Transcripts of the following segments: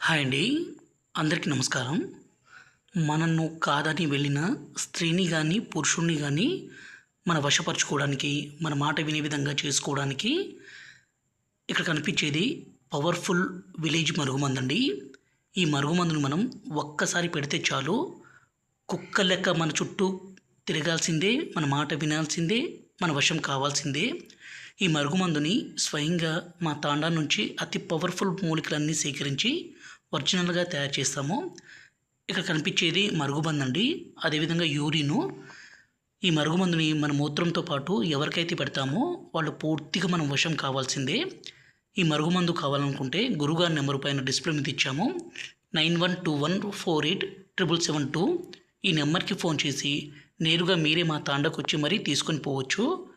Hi అండి. అందరికీ నమస్కారం. మనను కాదని వెళ్ళిన స్త్రీని గానీ, పురుషుడిని గానీ మన వశపరుచుకోవడానికి, మన మాట వినే విధంగా చేసుకోవడానికి ఇక్కడ కనిపించేది పవర్‌ఫుల్ విలేజ్ మరుగుమందండి. ఈ మరుగుమందును మనం ఒక్కసారి పెడితే చాలు, కుక్క లెక్క మన చుట్టూ తిరగాల్సిందే, మన మాట వినాల్సిందే, మన వశం కావాల్సిందే. ఈ మరుగుమందుని స్వయంగా మా తాండా నుంచి అతి పవర్‌ఫుల్ మూలికలన్నీ సేకరించి ఒరిజినల్‌గా తయారు చేస్తాము. ఇక్కడ కనిపించేది మరుగుమందండి. అదేవిధంగా యూరిను. ఈ మరుగుమందుని మన మూత్రంతో పాటు ఎవరికైతే పెడతామో వాళ్ళు పూర్తిగా మనం వశం కావాల్సిందే. ఈ మరుగుమందు కావాలనుకుంటే గురుగారి నెంబర్ పైన డిస్ప్లే మీద ఇచ్చాము. 9121487772 ఈ నెంబర్కి ఫోన్ చేసి నేరుగా మీరే మా తాండాకొచ్చి మరీ తీసుకొని పోవచ్చు.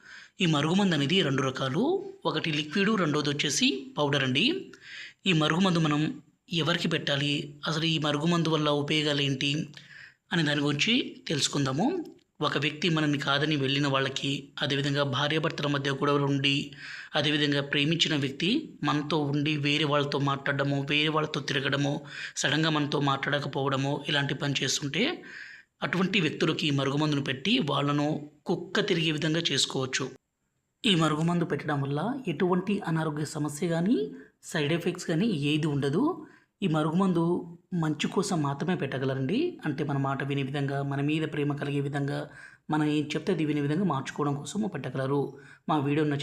ఈ మరుగుమందు అనేది 2 రకాలు. ఒకటి లిక్విడ్, రెండోది వచ్చేసి పౌడర్ అండి. ఈ మరుగుమందు మనం ఎవరికి పెట్టాలి, అసలు ఈ మరుగుమందు వల్ల ఉపయోగాలు ఏంటి అనే దాని గురించి తెలుసుకుందాము. ఒక వ్యక్తి మనల్ని కాదని వెళ్ళిన వాళ్ళకి, అదేవిధంగా భార్యాభర్తల మధ్య గొడవలు ఉండి, అదేవిధంగా ప్రేమించిన వ్యక్తి మనతో ఉండి వేరే వాళ్ళతో మాట్లాడడము, వేరే వాళ్ళతో తిరగడము, సడన్గా మనతో మాట్లాడకపోవడము ఇలాంటి పని చేస్తుంటే అటువంటి వ్యక్తులకి ఈ మరుగుమందును పెట్టి వాళ్ళను కుక్క తిరిగే విధంగా చేసుకోవచ్చు. ఈ మరుగుమందు పెట్టడం వల్ల ఎటువంటి అనారోగ్య సమస్య కానీ, సైడ్ ఎఫెక్ట్స్ కానీ ఏది ఉండదు. ఈ మరుగుమందు మంచి కోసం మాత్రమే పెట్టగలరండి. అంటే మన మాట వినే విధంగా, మన మీద ప్రేమ కలిగే విధంగా, మనం ఏం చెప్తే అది వినే విధంగా మార్చుకోవడం కోసము పెట్టగలరు. మా వీడియో నచ్చి